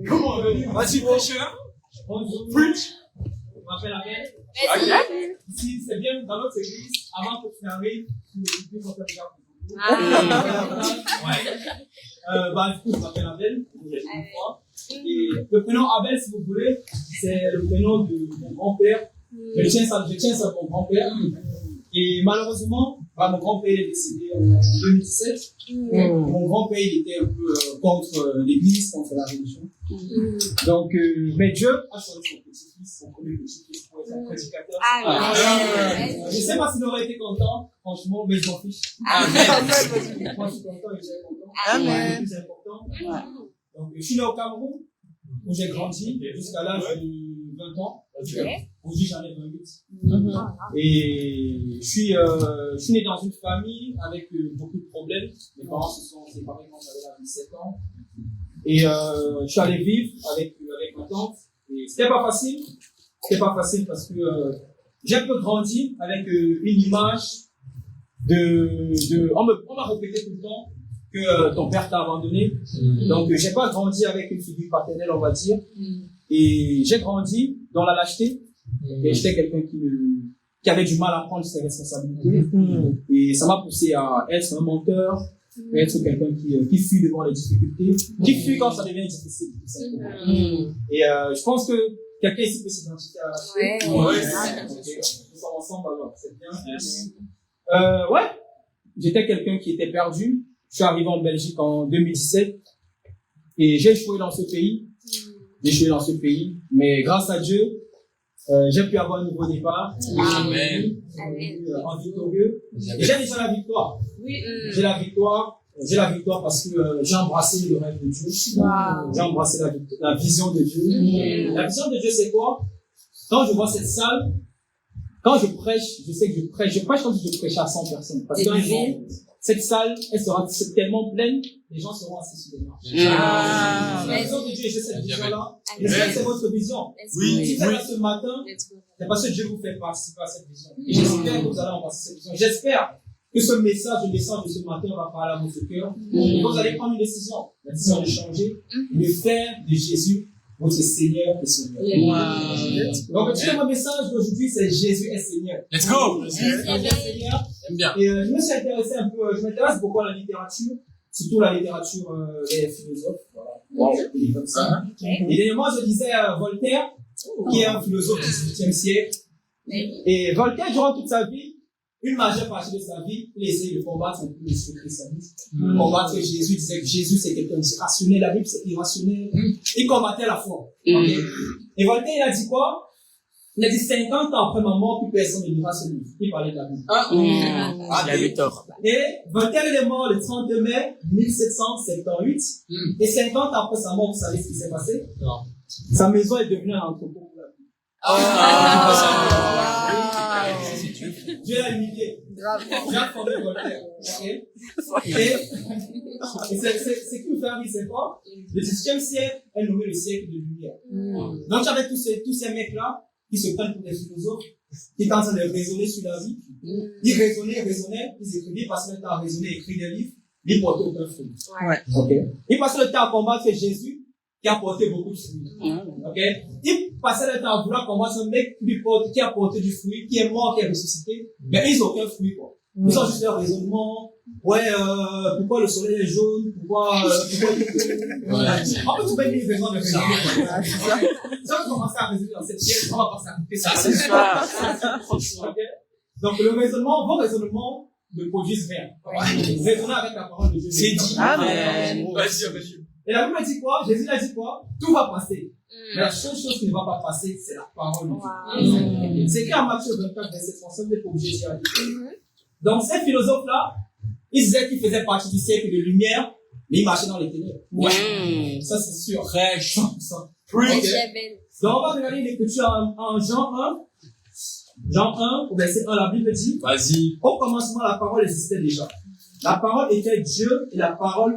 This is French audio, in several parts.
Comment on veut? Vas-y, prêcheur. Preach. On m'appelle Abel. Ici, c'est bien dans notre église, avant que tu n'arrives, tu m'écoutes quand tu regardes. Du coup, je m'appelle Abel. Et le prénom Abel, si vous voulez, c'est le prénom de mon grand-père. Je tiens ça de mon grand-père. Et malheureusement, mon grand-père est décédé en 2017. Mon grand-père il était un peu contre l'église, contre la religion. Donc, mais Dieu a choisi son petit-fils, son premier petit-fils, pour être un prédicateur. Je ne sais pas s'il aurait été content, franchement, mais je m'en fiche. Moi, je suis content et je suis content. C'est le plus important. Donc, je suis né au Cameroun, où j'ai grandi jusqu'à l'âge de 20 ans. Aujourd'hui, j'en ai 28. Et je suis né dans une famille avec beaucoup de problèmes. Mes parents se sont séparés quand j'avais 17 ans. Et je suis allé vivre avec ma tante. Et c'était pas facile. C'était pas facile parce que j'ai un peu grandi avec une image on m'a répété tout le temps que ton père t'a abandonné. Donc, j'ai pas grandi avec une figure paternelle, on va dire. Et j'ai grandi dans la lâcheté. Et j'étais quelqu'un qui avait du mal à prendre ses responsabilités. Et ça m'a poussé à être un menteur, à être quelqu'un qui fuit devant les difficultés, qui fuit quand ça devient difficile. Et je pense que quelqu'un ici peut s'identifier à la lâcheté. Nous sommes ensemble, alors c'est bien. J'étais quelqu'un qui était perdu. Je suis arrivé en Belgique en 2017 et j'ai échoué dans ce pays. Mais grâce à Dieu, j'ai pu avoir un nouveau départ. Amen. En victorieux. Et j'ai déjà la victoire. J'ai la victoire parce que j'ai embrassé le rêve de Dieu. J'ai embrassé la vision de Dieu. La vision de Dieu, c'est quoi? Quand je vois cette salle, quand je prêche, je sais que je prêche comme si je prêchais à 100 personnes. Parce qu'un jour, cette salle, elle sera tellement pleine, les gens seront assis sur les marches. La vision de Dieu, j'ai cette vision-là. Et c'est votre vision. Si vous êtes là ce matin, c'est parce que Dieu vous fait participer à cette vision. Et j'espère que vous allez embrasser cette vision. J'espère que ce message, le message de ce matin va parler à votre cœur. Et vous allez prendre une décision. La décision de changer, de faire de Jésus votre Seigneur et Sauveur. Donc, le titre de mon message d'aujourd'hui, c'est Jésus est Seigneur. Let's go! Jésus est Seigneur. Et je me suis intéressé un peu, je m'intéresse beaucoup à la littérature, surtout la littérature des philosophes. Voilà. Et comme ça. Et dernièrement, je lisais Voltaire, qui est un philosophe du XVIIIe siècle. Et Voltaire, durant toute sa vie, une majeure partie de sa vie, il essayait de combattre un peu le christianisme. Combattre Jésus, il disait que Jésus c'est quelqu'un d'irrationnel, la Bible c'est irrationnel. Il combattait la foi. Okay? Et Voltaire, il a dit quoi? Il a dit 50 ans après ma mort, plus personne ne lira ce livre. Il parlait de la Bible. Il avait tort. Et Voltaire il est mort le 30 mai 1778. Et 50 ans après sa mort, vous savez ce qui s'est passé? Non. Sa maison est devenue un entrepôt pour la Bible. Dieu l'a humilié. Dieu a formé Voltaire. Okay? Et ce qui nous fait envie, c'est quoi? Le 18e siècle est nommé le siècle de lumière. Donc, avec tous ces mecs-là, qui se prennent pour des philosophes, qui sont en train de raisonner sur la vie. Ils raisonnaient, ils écrivaient, ils passaient le temps à raisonner, écrire des livres, ils portaient aucun fruit. Okay? Ils passaient le temps à combattre Jésus, qui a porté beaucoup de fruits. Okay? Ils passaient le temps à vouloir combattre un mec qui a porté du fruit, qui est mort, qui est ressuscité, mais ils n'ont aucun fruit, quoi. Ils ont juste leur raisonnement. Pourquoi le soleil est jaune? Pourquoi en fait, tu peux une raison de raisonner. Si on commence à raisonner dans cette pièce, on va pas s'arrêter. Ça, c'est ça. Donc, vos raisonnements ne produisent rien. Raisonnez avec la parole de Dieu. C'est dit. Amen. Vas-y. Et la Bible dit quoi? Jésus a dit quoi? Tout va passer. Mais la seule chose qui ne va pas passer, c'est la parole de Dieu. C'est écrit en Matthieu 24, verset 37, vous êtes obligé d'y aller. Donc, ces philosophes-là, ils disaient qu'ils faisaient partie du siècle de lumière, mais ils marchaient dans les ténèbres. Ça, c'est sûr. Très 100%. Donc, on va regarder l'écriture en Jean 1. Jean 1, au verset 1, la Bible dit, vas-y. Au commencement, la parole existait déjà. La parole était Dieu et la parole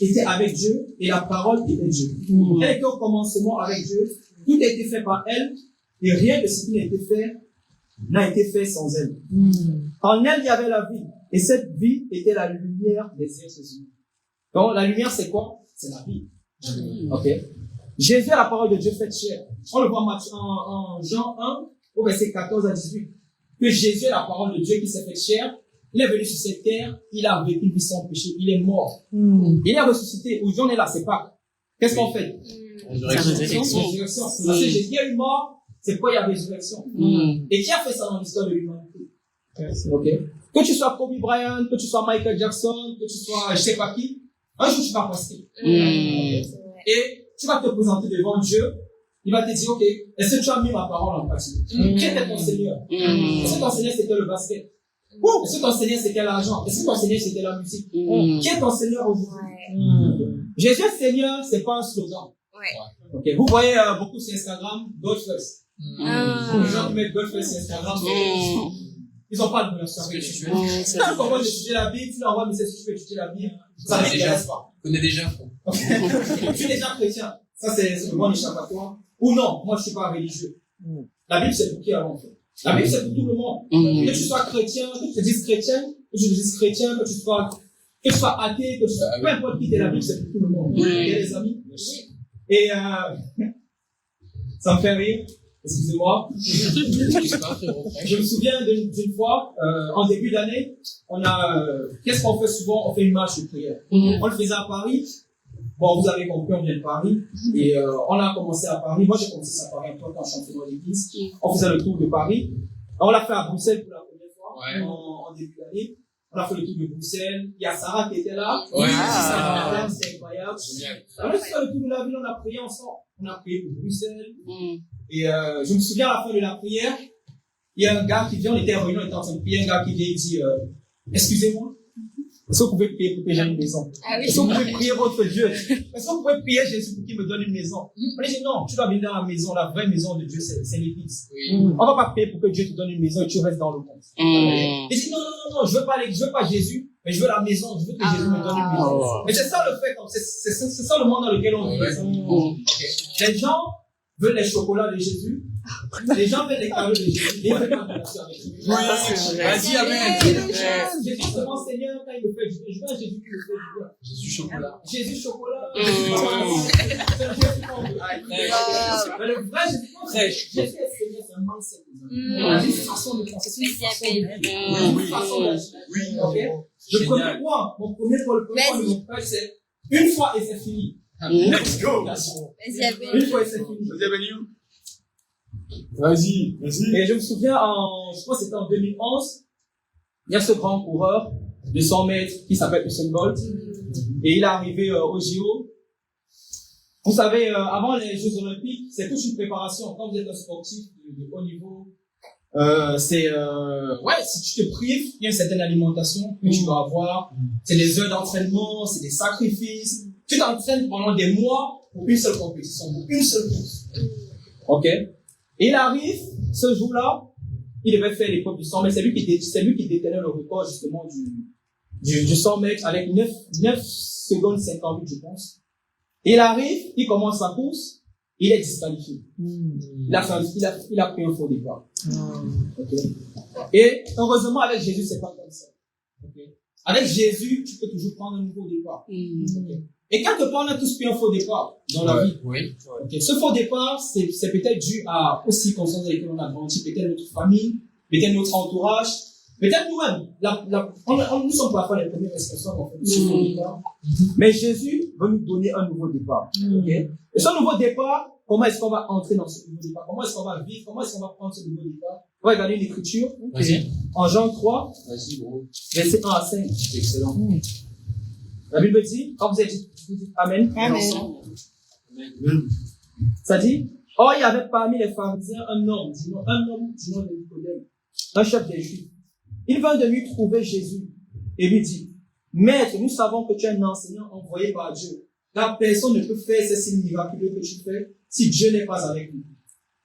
était avec Dieu et la parole était Dieu. Elle était au commencement avec Dieu. Tout a été fait par elle et rien de ce qui n'a été fait sans elle. En elle, il y avait la vie. Et cette vie était la lumière des êtres humains. Donc, la lumière, c'est quoi? C'est la vie. Ok. Jésus est la parole de Dieu faite chair. On le voit en Jean 1, au verset 14 à 18. Que Jésus est la parole de Dieu qui s'est faite chair. Il est venu sur cette terre, il a vécu lui sans péché, il est mort. Il est ressuscité. Aujourd'hui, on est là, c'est Pâques. Qu'est-ce qu'on fait? Résurrection. Parce que Jésus est mort, c'est pourquoi il y a résurrection. Et qui a fait ça dans l'histoire de l'humanité? Ok. Que tu sois Kobe Bryant, que tu sois Michael Jackson, que tu sois je sais pas qui, un jour tu vas passer. Et tu vas te présenter devant Dieu. Il va te dire, ok, est-ce que tu as mis ma parole en pratique? Qui était ton Seigneur? Est-ce que ton Seigneur c'était le basket? Est-ce que ton Seigneur c'était l'argent? Est-ce que ton Seigneur c'était la musique? Qui est ton Seigneur aujourd'hui? Jésus est Seigneur, c'est pas un slogan. Ok, vous voyez beaucoup sur Instagram, God first. Les gens qui mettent God first sur Instagram, ils n'ont pas de relation avec Jésus. Si tu commences à étudier la Bible, tu leur envoies, mais si tu veux étudier la Bible, ça ne t'intéresse pas. Connais déjà. Tu es déjà chrétien. Ça, c'est le bon échappatoire. Ou non, moi, je ne suis pas religieux. La Bible, c'est pour qui alors, en fait? La Bible, c'est pour tout le monde. Que tu sois chrétien, que tu te dises chrétien, que tu te dises chrétien, que tu sois athée, que tu sois, peu importe qui t'es, la Bible, c'est pour tout le monde. Ok, les amis? Et, ça me fait rire. Excusez-moi. Je me souviens d'une fois, en début d'année, qu'est-ce qu'on fait souvent? On fait une marche de prière. On le faisait à Paris. Bon, vous avez compris, on vient de Paris. Et on a commencé à Paris. Moi, j'ai commencé ça à Paris un peu quand je suis entré dans l'église. On faisait le tour de Paris. On l'a fait à Bruxelles pour la première fois, en début d'année. On a fait le tour de Bruxelles. Il y a Sarah qui était là. C'est incroyable. On a fait le tour de la ville, on a prié ensemble. On a prié pour Bruxelles. Et je me souviens à la fin de la prière, il y a un gars qui vient, on était en réunion, on était en train de prier, un gars qui vient et dit, excusez-moi, est-ce que vous pouvez prier pour que j'ai une maison? Est-ce que vous pouvez prier votre Dieu? Est-ce que vous pouvez prier Jésus pour qu'il me donne une maison? On dit non, tu dois venir dans la maison, la vraie maison de Dieu, c'est l'église. On va pas prier pour que Dieu te donne une maison et tu restes dans le monde. Il dit non, je veux pas Jésus, mais je veux la maison, je veux que Jésus me donne une maison. Mais c'est ça le fait, c'est ça le monde dans lequel on vit. Les gens veulent les chocolats de Jésus. Les gens veulent les cadeaux de Jésus. Ils veulent pas de relation avec Jésus. Vas-y, amen. Jésus, c'est mon Seigneur, quand il me fait du bien. Je veux un Jésus qui me fait du bien. Jésus chocolat. Jésus chocolat. C'est le Jésus qu'on veut. Mais le vrai Jésus, Jésus est Seigneur, c'est un mindset. C'est une façon de penser, c'est une façon de vivre, une façon d'agir. Ok? Le premier point de mon père, c'est une fois et c'est fini. Let's go. Une fois et c'est fini. Vas-y. Et je me souviens, je crois que c'était en 2011, il y a ce grand coureur de 100 mètres qui s'appelle Usain Bolt. Et il est arrivé au JO. Vous savez, avant les Jeux Olympiques, c'est toute une préparation. Quand vous êtes un sportif de haut niveau, si tu te prives, il y a une certaine alimentation que tu dois avoir. C'est des heures d'entraînement, c'est des sacrifices. Tu t'entraînes pendant des mois pour une seule compétition, pour une seule course. Ok? Et il arrive, ce jour-là, il devait faire l'épreuve du 100 mètres. C'est lui qui détenait le record, justement, du 100 mètres avec 9 secondes 58, je pense. Et il arrive, il commence sa course, il est disqualifié. Il a pris un faux départ. Okay. Et heureusement, avec Jésus, c'est pas comme ça. Okay. Avec Jésus, tu peux toujours prendre un nouveau départ. Okay. Et quelque part, on a tous pris un faux départ dans la vie. Okay. Ce faux départ, c'est peut-être dû aux circonstances dans lesquelles on a grandi, peut-être notre famille, peut-être notre entourage, peut-être nous-mêmes. Nous sommes parfois les premiers responsables en fait, de ce faux départ. Mais Jésus veut nous donner un nouveau départ. Okay. Et ce nouveau départ, comment est-ce qu'on va entrer dans ce nouveau départ? Comment est-ce qu'on va vivre? Comment est-ce qu'on va prendre ce nouveau départ? On va regarder une écriture. En Jean 3, verset 1 à 5. Excellent. La Bible dit, quand vous êtes dit Amen. Amen. Ça dit, il y avait parmi les pharisiens un homme du nom de Nicodème, un chef des Juifs. Il vint de lui trouver Jésus et lui dit, Maître, nous savons que tu es un enseignant envoyé par Dieu. La personne ne peut faire ces signes miraculeux que tu fais si Dieu n'est pas avec lui.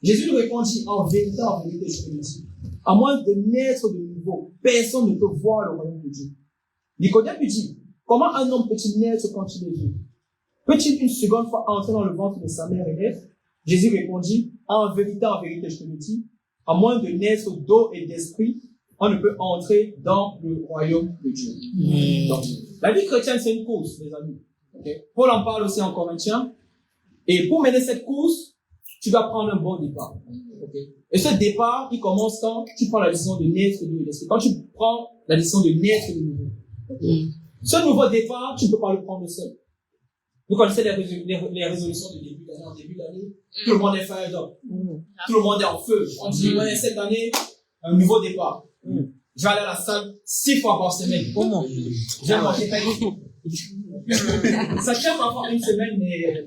Jésus lui répondit, en vérité, je te le dis, à moins de naître de nouveau, personne ne peut voir le royaume de Dieu. Nicodème lui dit, comment un homme peut-il naître quand il est vieux? Peut-il une seconde fois entrer dans le ventre de sa mère et naître? Jésus répondit, en vérité, je te le dis, à moins de naître d'eau et d'esprit, on ne peut entrer dans le royaume de Dieu. Donc, la vie chrétienne, c'est une course, les amis. Okay? Paul en parle aussi en Corinthiens. Et pour mener cette course, tu dois prendre un bon départ. Okay? Et ce départ, il commence quand tu prends la décision de naître de nouveau. Quand tu prends la décision de naître de nouveau. Okay? Ce nouveau départ, tu ne peux pas le prendre seul. Vous connaissez les résolutions de début d'année. En début d'année, tout le monde est fired up. Tout le monde est en feu. On dit, ouais, cette année, un nouveau départ. Je vais aller à la salle 6 fois par semaine. Comment? Je vais manger pas ça tient parfois une semaine, mais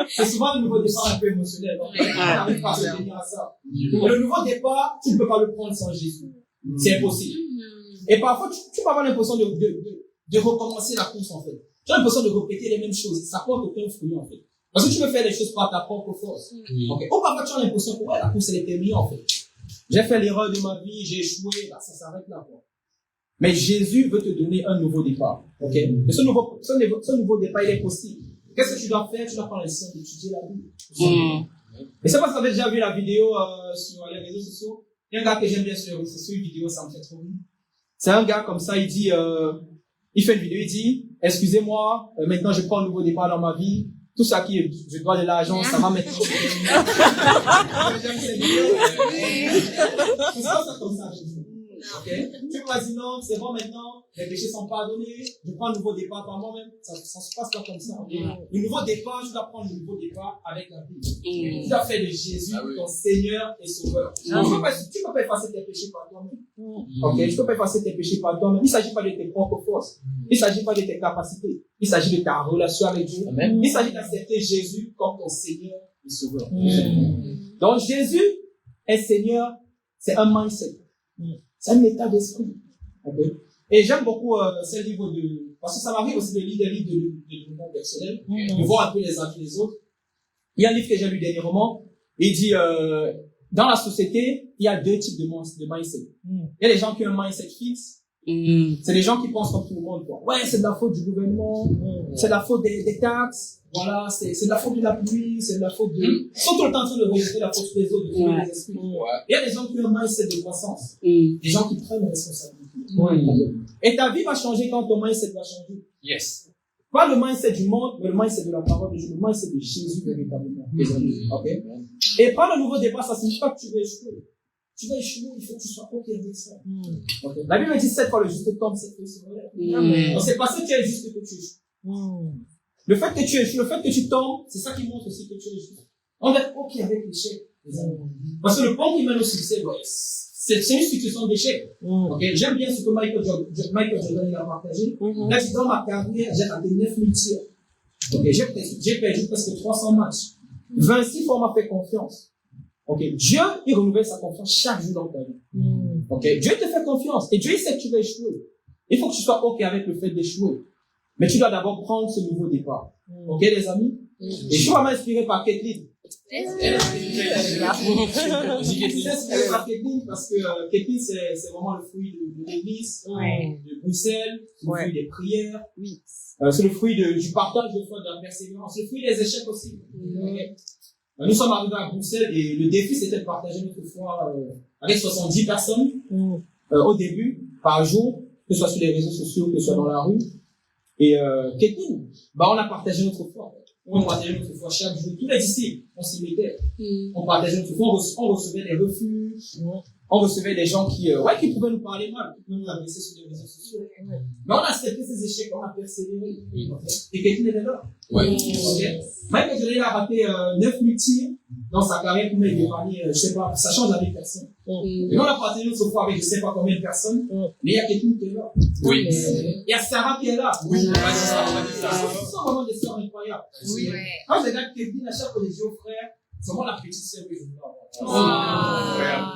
c'est souvent le nouveau départ un peu émotionnel. Donc, on n'arrive pas à se tenir à ça. Le nouveau départ, tu ne peux pas le prendre sans Jésus. C'est impossible. Et parfois, tu peux avoir l'impression de recommencer la course, en fait. Tu as l'impression de répéter les mêmes choses. Ça porte aucun fruit, en fait. Parce que tu veux faire les choses par ta propre force. Okay. Ou parfois, tu as l'impression que ouais, la course, elle est terminée, en fait. J'ai fait l'erreur de ma vie, j'ai échoué, là, ça s'arrête là, quoi. Mais Jésus veut te donner un nouveau départ. Okay? Et ce nouveau départ, il est possible. Qu'est-ce que tu dois faire? Tu dois prendre le temps d'étudier la Bible. Et c'est parce que vous avez déjà vu la vidéo sur les réseaux sociaux. Il y a un gars que j'aime bien sur les réseaux sociaux, une vidéo, ça me fait trop rire. C'est un gars comme ça, il dit, il fait une vidéo, il dit, excusez-moi, maintenant je prends un nouveau départ dans ma vie. Tout ça qui est, je dois de l'argent, ça va maintenant. Tout ça, c'est comme ça, Jésus. Okay? Tu vas dire non, c'est bon maintenant, les péchés sont pardonnés, je prends un nouveau départ par moi-même. Ça se passe pas comme ça. Okay? Le nouveau départ, tu dois prendre le nouveau départ avec la Bible. Tu dois faire de Jésus ton Seigneur et Sauveur. Tu peux pas effacer tes péchés par toi-même. Okay? Tu peux pas effacer tes péchés par toi-même. Il ne s'agit pas de tes propres forces. Il ne s'agit pas de tes capacités. Il s'agit de ta relation avec Dieu. Il s'agit d'accepter Jésus comme ton Seigneur et Sauveur. Donc Jésus est Seigneur, c'est un mindset. C'est un état d'esprit. Okay? Et j'aime beaucoup ce livre parce que ça m'arrive aussi de lire des livres de développement personnel, de voir un peu les uns les autres. Il y a un livre que j'ai lu dernièrement, il dit, dans la société, il y a 2 types de mindset. Il y a des gens qui ont un mindset fixe. C'est des gens qui pensent comme tout le monde, quoi. Ouais, c'est de la faute du gouvernement, c'est de la faute des taxes, voilà, c'est de la faute de la pluie, c'est de la faute de... Ils sont tout le temps en train de rejeter la faute des autres, de trouver les esprits. Il y a des gens qui ont un mindset de croissance. Des gens qui prennent la responsabilité. Et ta vie va changer quand ton mindset va changer. Yes. Pas le mindset du monde, mais le mindset de la parole de Dieu, le mindset de Jésus véritablement. Okay? Et pas le nouveau départ, ça signifie pas que tu vas échouer. Tu vas échouer, il faut que tu sois OK avec ça. Okay. La Bible dit 7 fois le juste tombe, 7 fois se relève. Donc c'est parce que tu es juste que tu échoues. Le fait que tu échoues, le fait que tu tombes, c'est ça qui montre aussi que tu échoues. On va être OK avec l'échec. Parce que le point qui mène au succès, c'est une situation d'échec. Okay. J'aime bien ce que Michael Jordan a partagé. Là, dans ma carrière, j'ai atteint 9000 tirs. Okay. J'ai perdu presque 300 matchs. 26 fois on m'a fait confiance. Okay. Dieu, il renouvelle sa confiance chaque jour dans ta vie. Okay. Dieu te fait confiance. Et Dieu, il sait que tu vas échouer. Il faut que tu sois OK avec le fait d'échouer. Mais tu dois d'abord prendre ce nouveau départ. OK, les amis? Et je suis vraiment inspiré par Kathleen. Parce que Kathleen, c'est vraiment le fruit de l'église, de Bruxelles, c'est le fruit des prières. C'est le fruit du partage de foi, de la persévérance. C'est le fruit des échecs aussi. Okay. Nous sommes arrivés à Bruxelles et le défi c'était de partager notre foi avec 70 personnes au début, par jour, que ce soit sur les réseaux sociaux, que ce soit dans la rue. Et Kathleen, on a partagé notre foi. On partageait notre foi chaque jour. Tous les disciples, on s'y mettait. On partageait notre foi, on recevait des refuges, on recevait des gens qui pouvaient nous parler mal, qui pouvaient nous adresser sur les réseaux sociaux. Mais on a accepté ces échecs, on a persévéré. Et Kathleen était là. Michael Jordan a raté 9000 tirs dans sa carrière pour m'épargner, je sais pas, ça change la vie de personne. Et on a partagé notre foi avec je sais pas combien de personnes, mais il y a Kathleen qui est là. Il y a Sarah qui est là. Ce sont vraiment des sœurs incroyables. Quand je regarde Kathleen, à chaque fois les yeux frères, c'est vraiment la petite sœur que je vois.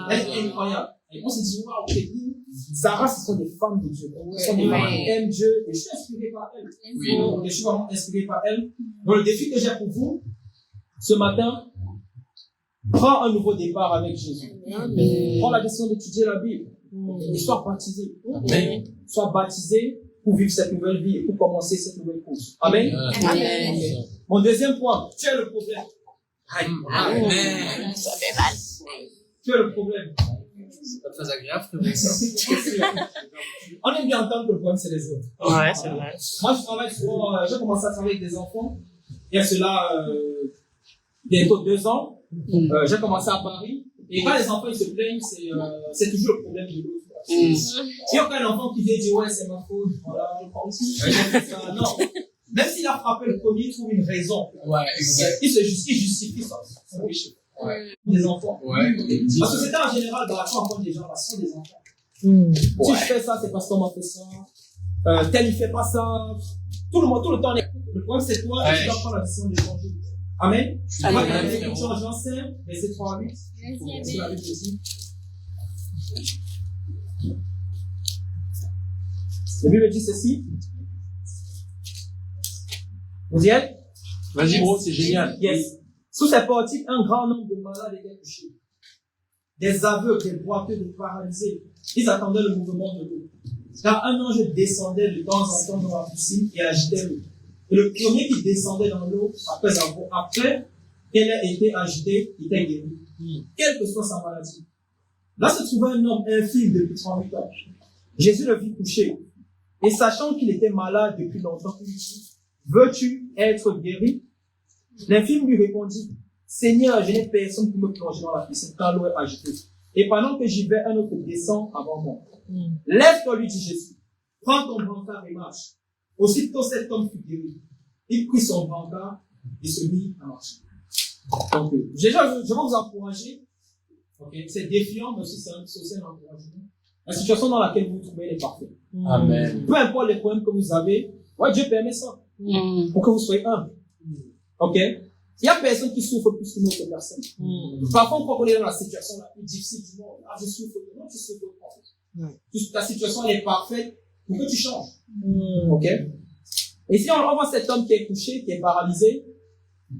Elle est incroyable. Et on se dit, waouh, Kathleen, Sarah, ce sont des femmes de Dieu. Ce sont des femmes qui aiment Dieu. Et je suis inspiré par elle. Et je suis vraiment inspiré par elle. Donc, le défi que j'ai pour vous, ce matin, prends un nouveau départ avec Jésus. Prends la décision d'étudier la Bible. Et sois baptisé. Sois baptisé pour vivre cette nouvelle vie et pour commencer cette nouvelle course. Amen. Mon deuxième point, tu es le problème. Amen. Tu es le problème. C'est pas très agréable, frère. On aime bien entendre que le problème, c'est les autres. Ouais, c'est vrai. Moi, je travaille souvent, j'ai commencé à travailler avec des enfants. Il y a cela, bientôt 2 ans. J'ai commencé à Paris. Et quand les enfants ils se plaignent, c'est toujours le problème de l'autre. Il y a aucun enfant qui vient dire, ouais, c'est ma faute, voilà, je pense. Non. Même s'il a frappé le premier, il trouve une raison. Ouais, exact. Il justifie son péché. Ouais. Des enfants. Ouais. La société en général, dans la foi, encore des gens, parce que sont des enfants. Si je fais ça, c'est parce qu'on m'a fait ça. Tel, il fait pas ça. Tout le temps, le problème, c'est toi, et tu dois prendre la décision de changer. Amen. Moi, il y a une écriture en Jean 5, verset 3 à 8. C'est la Bible aussi. La Bible dit ceci. Vous y êtes? Vas-y, bro, c'est génial. Yes. Sous ces portiques, un grand nombre de malades étaient couchés. Des aveugles, des boiteux, des paralysés. Ils attendaient le mouvement de l'eau. Car un ange descendait de temps en temps dans la piscine et agitait l'eau. Et le premier qui descendait dans l'eau, après qu'elle ait été agitée, était guéri. Quelle que soit sa maladie. Là se trouvait un homme infirme depuis 38 ans. Jésus le vit couché. Et sachant qu'il était malade depuis longtemps, il dit, veux-tu être guéri? L'infirme lui répondit, Seigneur, je n'ai personne pour me plonger dans la piscine quand l'eau est agitée. Et pendant que j'y vais, un autre descend avant moi. Lève-toi, lui dit Jésus. Prends ton brancard et marche. Aussitôt cet homme fut guéri. Il prit son brancard et se mit à marcher. Donc, déjà, je vais vous encourager. Okay. C'est défiant, mais aussi c'est un encouragement. La situation dans laquelle vous vous trouvez, elle est parfaite. Amen. Peu importe les problèmes que vous avez, ouais, Dieu permet ça. Pour que vous soyez humble. Ok? Il y a personne qui souffre plus qu'une autre personne. Parfois, on croit qu'on est dans la situation la plus difficile du monde. Ah, je souffre. Non, tu souffres pas. Ta situation, elle est parfaite pour que tu changes. Ok? Et si on voit cet homme qui est couché, qui est paralysé,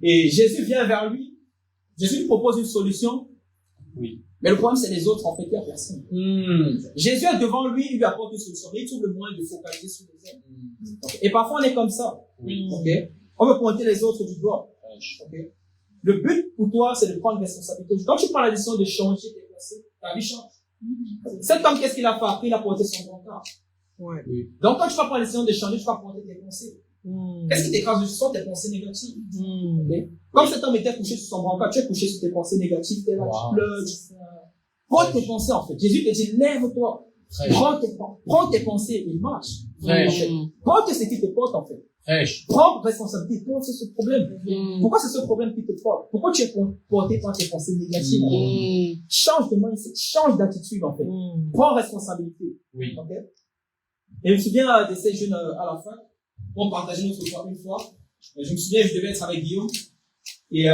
et Jésus vient vers lui, Jésus lui propose une solution. Oui. Mais le problème, c'est les autres, en fait, il n'y a personne. Jésus est devant lui, il lui apporte une solution. Mais il trouve le moyen de focaliser sur les autres. Okay. Et parfois, on est comme ça. Okay. On veut pointer les autres du doigt. Okay. Le but pour toi, c'est de prendre responsabilité. Quand tu prends la décision de changer tes pensées, ta vie change. Cet homme, qu'est-ce qu'il a fait après? Il a porté son brancard. Ouais. Donc, quand tu vas prendre la décision de changer, tu vas porter tes pensées. Qu'est-ce qui t'écrase de ce tes pensées négatives? Okay. Comme cet homme était couché sur son brancard, tu es couché sur tes pensées négatives, tu es là, tu pleures, prends tes pensées, en fait. Jésus te dit, lève-toi. Prends tes pensées et marche. Porte ce qui te porte, en fait. Prends responsabilité, porte ce problème. Pourquoi c'est ce problème qui te porte? Pourquoi tu es porté par tes pensées négatives? Change de mindset, change d'attitude, en fait. Prends responsabilité. Okay? Et je me souviens de ces jeunes à la fin, on partageait notre foi une fois. Je me souviens, je devais être avec Guillaume. Et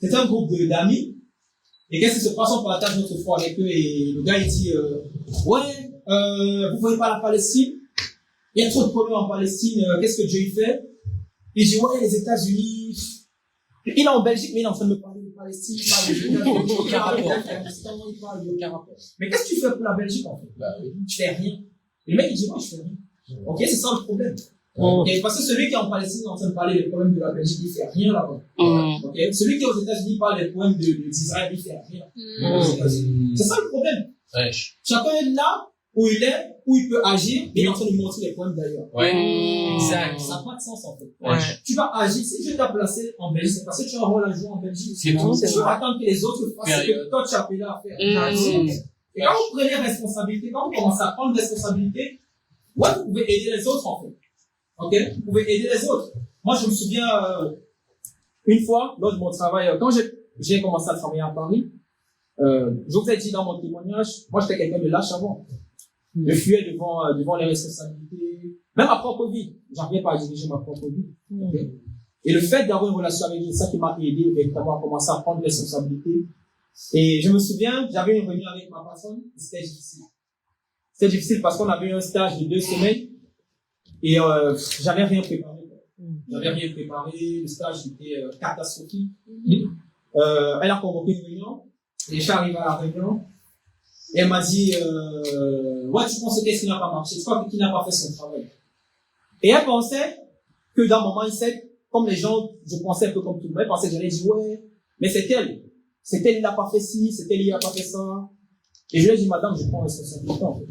c'était un groupe d'amis. Et qu'est-ce qui se passe? On partage notre foi avec eux. Et le gars, il dit, vous voyez pas la Palestine? Il y a trop de problèmes en Palestine. Qu'est-ce que Dieu y fait? Il dit, ouais, les États-Unis. Il est en Belgique, mais il est en train de me parler de Palestine. Il parle de aucun rapport. Mais qu'est-ce que tu fais pour la Belgique, en fait? Tu fais rien. Et le mec, il dit, ouais, je fais rien. Ok, c'est ça le problème. Okay, parce que celui qui est en Palestine est en train de parler des problèmes de la Belgique, il fait rien là-bas. Okay, celui qui est aux États-Unis parle des problèmes d'Israël, il fait rien. C'est ça le problème. Chacun est là où il est, où il peut agir, mais il est en train de montrer les problèmes d'ailleurs. Exact. Ça n'a pas de sens en fait. Tu vas agir. Si Dieu t'a placé en Belgique, c'est parce que tu as un rôle à jouer en Belgique. C'est tout. Tu vas attendre que les autres fassent ce que toi tu as appelé à faire. Et quand vous prenez responsabilité, quand vous commencez à prendre responsabilité, ouais, vous pouvez aider les autres en fait. Ok, vous pouvez aider les autres. Moi, je me souviens une fois lors de mon travail, quand j'ai commencé à travailler à Paris, je vous ai dit dans mon témoignage, moi j'étais quelqu'un de lâche avant. Je fuyais devant les responsabilités, même ma propre vie. J'arrivais pas à diriger ma propre vie. Okay? Et le fait d'avoir une relation avec Dieu, c'est ça qui m'a aidé véritablement à commencer à prendre responsabilité. Et je me souviens, j'avais une réunion avec ma personne, c'était difficile. C'était difficile parce qu'on avait un stage de 2 semaines. Et j'avais rien préparé. Le stage était catastrophique. Elle a convoqué une réunion. Et je suis arrivé à la réunion. Et elle m'a dit, ouais, tu penses qu'est-ce qui n'a pas marché? C'est quoi qui n'a pas fait son travail? Et elle pensait que dans mon mindset, comme les gens, je pensais un peu comme tout le monde, elle pensait que j'allais dire, ouais, mais c'est elle. C'est elle, il n'a pas fait ci, c'est elle, il n'a pas fait ça. Et je lui ai dit, madame, je prends responsabilité, en fait.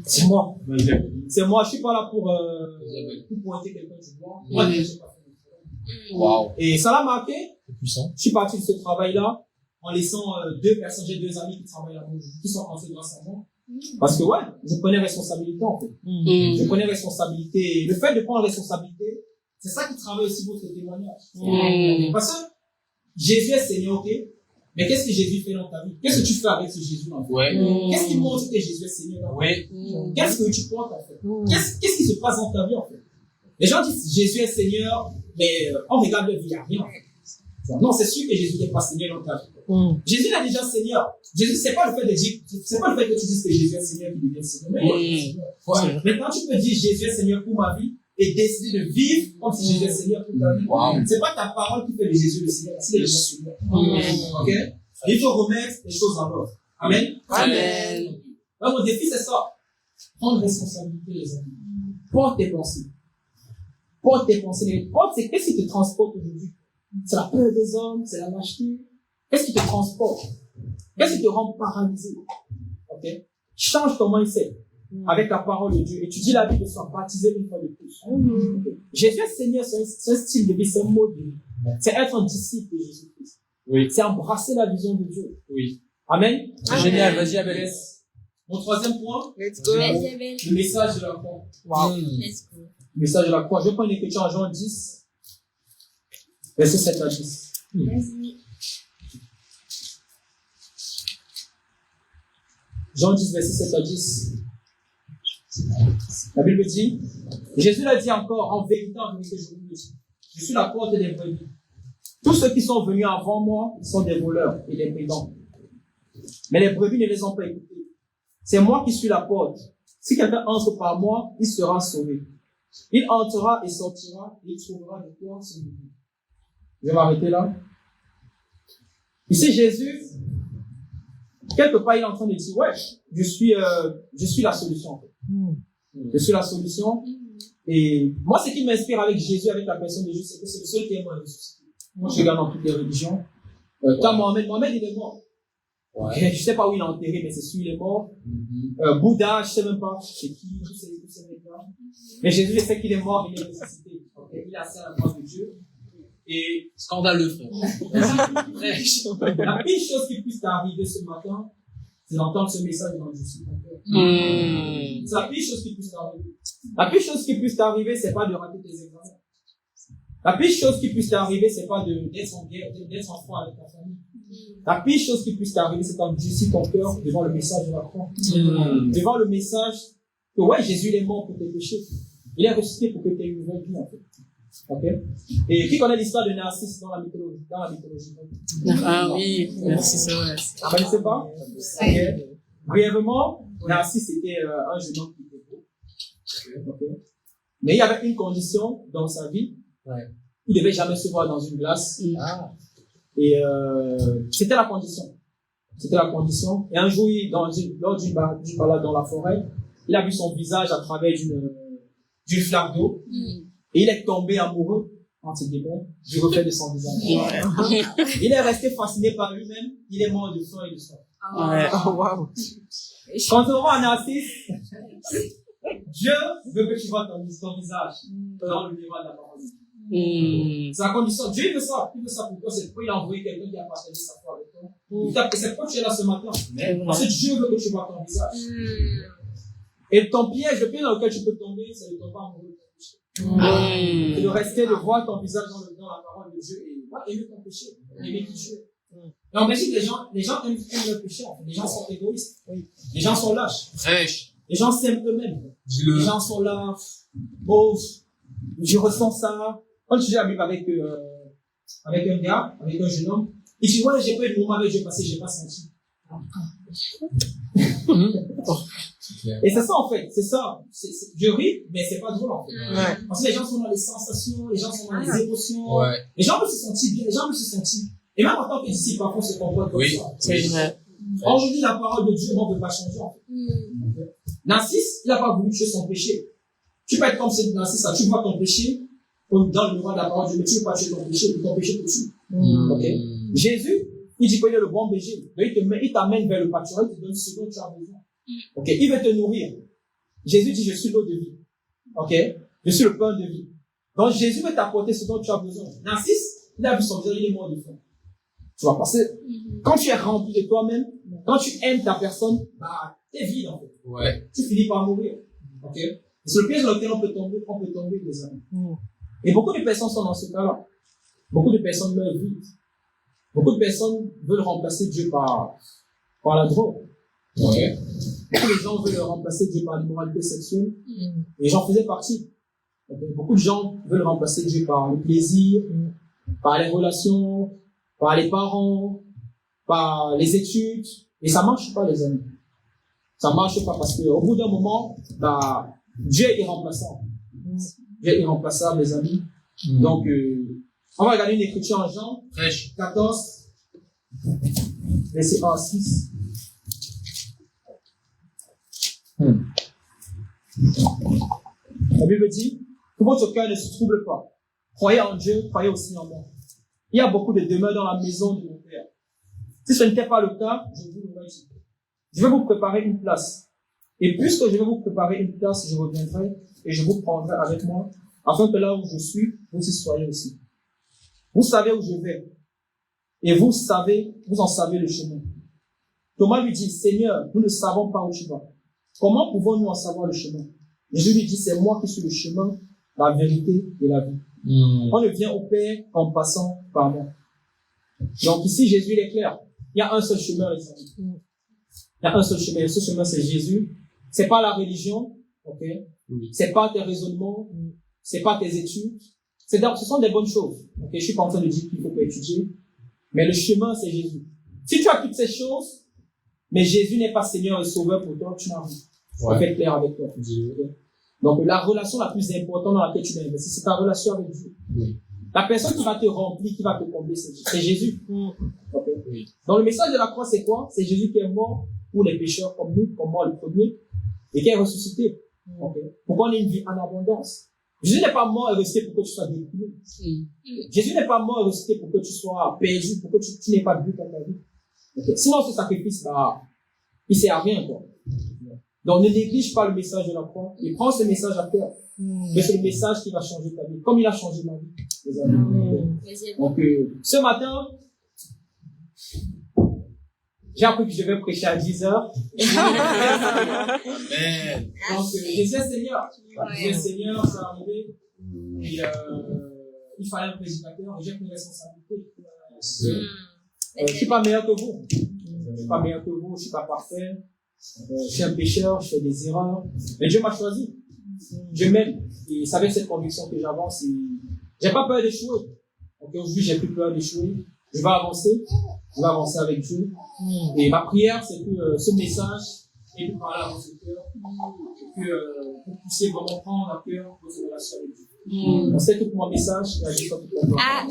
C'est moi. C'est moi, je suis pas là pour pointer quelqu'un du doigt. Moi, je n'ai pas fait de Wow. Et ça l'a marqué. C'est puissant. Je suis parti de ce travail-là en laissant deux personnes, j'ai deux amis qui travaillent là-bas, qui sont entrés grâce à moi. Parce que ouais, je prenais responsabilité en fait. Je prenais responsabilité. Le fait de prendre responsabilité, c'est ça qui travaille aussi votre témoignage. Parce que Jésus est Seigneur, ok? Mais qu'est-ce que Jésus fait dans ta vie? Qu'est-ce que tu fais avec ce Jésus en fait? Ouais. Qu'est-ce qui montre que Jésus est Seigneur dans ta vie? Oui. Qu'est-ce que tu portes en fait? Qu'est-ce qui se passe dans ta vie en fait? Les gens disent Jésus est Seigneur, mais on regarde leur vie, il n'y a rien en fait. Non, c'est sûr que Jésus n'est pas Seigneur dans ta vie. Jésus est déjà Seigneur. Jésus, c'est pas le fait de dire, c'est pas le fait que tu dises que Jésus est Seigneur qui devient Seigneur. Ouais. Maintenant, tu peux dire Jésus est Seigneur pour ma vie et décider de vivre comme si Jésus est Seigneur pour ta vie. Wow. C'est pas ta parole qui fait de Jésus le Seigneur, c'est déjà Seigneur. Ok? Il faut remettre les choses en ordre. Amen. Amen. Donc, mon défi, c'est ça. Prendre responsabilité, les amis. Porte tes pensées. Porte tes pensées. Porte, c'est qu'est-ce qui te transporte aujourd'hui? C'est la peur des hommes, c'est la lâcheté. Qu'est-ce qui te transporte? Qu'est-ce qui te rend paralysé? Ok? Change ton mindset avec la parole de Dieu. Étudie la Bible et sois baptisé une fois de plus. Okay? Jésus est Seigneur, c'est un style de vie, c'est un mode de vie. C'est être un disciple de Jésus-Christ. Oui. C'est embrasser la vision de Dieu. Oui. Amen. Génial, vas-y, Abel. Mon troisième point, Let's go. le message de la croix. Let's go. Le message de la croix. Je vais prendre une écriture en Jean 10, verset 7 à 10. Vas-y. Jean 10, verset 7 à 10. La Bible dit, Jésus l'a dit encore, en vérité, je vous le dis, je suis la porte des brebis. Tous ceux qui sont venus avant moi sont des voleurs et des brigands. Mais les brebis ne les ont pas écoutés. C'est moi qui suis la porte. Si quelqu'un entre par moi, il sera sauvé. Il entrera et sortira et il trouvera de quoi se nourrir. Je vais m'arrêter là. Ici, Jésus, quelque part, il est en train de dire, ouais, je suis la solution, en fait. Je suis la solution. Et moi, ce qui m'inspire avec Jésus, avec la personne de Jésus, c'est que c'est le seul qui est mort et ressuscité. Moi, je regarde dans toutes les religions. Quand Mohamed, il est mort. Ouais. Okay, je sais pas où il est enterré, mais c'est sûr, il est mort. Bouddha, je sais même pas c'est qui, tous ces mecs-là. Mais Jésus, je sais qu'il est mort, il est ressuscité. Okay, il a assis à la droite de Dieu. Et Scandaleux, frère. la pire chose qui puisse t'arriver ce matin, c'est d'entendre ce message dans le Jésus. C'est la pire chose qui puisse t'arriver. La pire chose qui puisse t'arriver, c'est pas de rater tes examens. La pire chose qui puisse t'arriver, c'est pas d'être en guerre, d'être en froid avec ta famille. La pire chose qui puisse t'arriver, c'est d'endurcir ton cœur devant le message de la croix. Devant le message que ouais, Jésus est mort pour tes péchés. Il est ressuscité pour que tu aies une nouvelle vie, en fait. Ok? Et qui connaît l'histoire de Narcisse dans la mythologie? Ah oui, merci, c'est vrai. Vous ne connaissez pas? Ok. Brièvement, Narcisse était un jeune homme qui était beau. Okay. Mais il y avait une condition dans sa vie. Ouais. Il ne devait jamais se voir dans une glace. Et c'était la condition. C'était la condition. Et un jour, lors d'une balade dans la forêt, il a vu son visage à travers d'une flaque d'eau. Et il est tombé amoureux, entre guillemets, du reflet de son visage. Il est resté fasciné par lui-même. Il est mort de faim et de soif. Wow. Contrairement à Narcisse, Dieu veut que tu vois ton visage dans le miroir de la parole. C'est la condition. Dieu veut ça. Il veut ça pour toi. C'est pourquoi il a envoyé quelqu'un qui a partagé sa foi avec toi. Et c'est pourquoi tu es là ce matin. Parce que Dieu veut que tu vois ton visage. Et ton piège, le piège dans lequel tu peux tomber, c'est de tomber amoureux de ton péché. Et de rester, de voir ton visage dans la parole de Dieu et aimer ton péché. Aimer qui tu es. Et en Belgique, les gens aiment le péché. En fait. Les gens sont égoïstes. Les gens sont lâches. Fraîche. Les gens s'aiment eux-mêmes. Dis-le. Les gens sont là. Oh, je ressens ça. Quand tu dis la Bible avec un gars, avec un jeune homme, il dit, ouais, j'ai pas eu de moment avec Dieu parce que j'ai pas senti. Et c'est ça, en fait. C'est ça. Je ris, mais c'est pas drôle, en fait. Parce que les gens sont dans les sensations, les gens sont dans les émotions. Ouais. Les gens veulent se sentir bien, les gens veulent se sentir. Et même en tant que disciple, parfois, on se comporte comme ça. C'est vrai. Aujourd'hui, la parole de Dieu, on ne veut pas changer, en fait. Narcisse, il n'a pas voulu tuer son péché. Tu peux être comme cette Narcisse, tu vois ton péché, dans le miroir de la parole de Dieu, mais tu ne veux pas tuer ton péché te tue. Ok? Jésus Il dit qu'il est le bon berger. Donc, il t'amène vers le pâturage, il te donne ce dont tu as besoin. Ok? Il veut te nourrir. Jésus dit, je suis l'eau de vie. Ok? Je suis le pain de vie. Donc, Jésus veut t'apporter ce dont tu as besoin. Narcisse, il a vu son visage, il est mort de faim. Tu vois, parce que quand tu es rempli de toi-même, quand tu aimes ta personne, bah, t'es vide, en fait. Ouais. Tu finis par mourir. Ok? C'est le piège dans lequel on peut tomber, les amis. Et beaucoup de personnes sont dans ce cas-là. Beaucoup de personnes meurent vite. Beaucoup de personnes veulent remplacer Dieu par la drogue. Ouais. Beaucoup de gens veulent remplacer Dieu par l'immoralité sexuelle. Et j'en faisais partie. Beaucoup de gens veulent remplacer Dieu par le plaisir, par les relations, par les parents, par les études. Et ça marche pas, les amis. Ça marche pas parce qu'au bout d'un moment, bah, Dieu est irremplaçable. Dieu est irremplaçable, les amis. Donc, on va regarder une écriture en Jean 14, verset 1 à 6. La Bible dit que votre cœur ne se trouble pas. Croyez en Dieu, croyez aussi en moi. Il y a beaucoup de demeures dans la maison de mon Père. Si ce n'était pas le cas, je vous l'aurais dit. Je vais vous préparer une place. Et puisque je vais vous préparer une place, je reviendrai et je vous prendrai avec moi, afin que là où je suis, vous y soyez aussi. Vous savez où je vais. Et vous en savez le chemin. Thomas lui dit, Seigneur, nous ne savons pas où tu vas. Comment pouvons-nous en savoir le chemin? Jésus lui dit, c'est moi qui suis le chemin, la vérité et la vie. On ne vient au Père en passant par moi. Donc ici, Jésus, il est clair. Il y a un seul chemin, les amis. Il y a un seul chemin. Et ce chemin, c'est Jésus. C'est pas la religion, ok? C'est pas tes raisonnements, c'est pas tes études. Ce sont des bonnes choses. Ok? Je suis pas en train de dire qu'il faut pas étudier. Mais le chemin, c'est Jésus. Si tu as toutes ces choses, mais Jésus n'est pas Seigneur et Sauveur pour toi, tu n'as rien. Je peux être clair avec toi. Donc, la relation la plus importante dans laquelle tu dois investir, c'est ta relation avec Dieu. La personne qui va te remplir, qui va te combler, c'est Jésus. Okay. Donc, le message de la croix, c'est quoi? C'est Jésus qui est mort pour les pécheurs comme nous, comme moi le premier, et qui est ressuscité. Okay. Pour qu'on ait une vie en abondance. Jésus n'est pas mort et ressuscité pour que tu sois détruit. Jésus n'est pas mort et ressuscité pour que tu sois perdu, pour que tu n'aies pas de but dans ta vie. Okay. Sinon, ce sacrifice, bah, il sert à rien, quoi. Donc, ne néglige pas le message de la croix et prends ce message à cœur. Mais c'est le message qui va changer ta vie, comme il a changé ma vie, les amis. Donc, ce matin, j'ai appris que je vais prêcher à 10 heures. Donc, Jésus est Seigneur. Jésus est Seigneur, ça a arrivé. Et il fallait un prédicateur, et j'ai pris une responsabilité. Je suis pas meilleur que vous. Je suis pas meilleur que vous, je suis pas parfait. Je suis un pécheur, je fais des erreurs. Mais Dieu m'a choisi. Dieu m'aime. Et c'est avec cette conviction que j'avance. J'ai pas peur d'échouer. Donc aujourd'hui, j'ai plus peur d'échouer. Je vais avancer. Je vais avancer avec Dieu. Et ma prière, c'est que ce message ait pu parler à votre cœur. Et que vous puissiez vraiment prendre à cœur votre relation avec Dieu. Donc c'est tout pour mon message. Et à Dieu soit toute la gloire.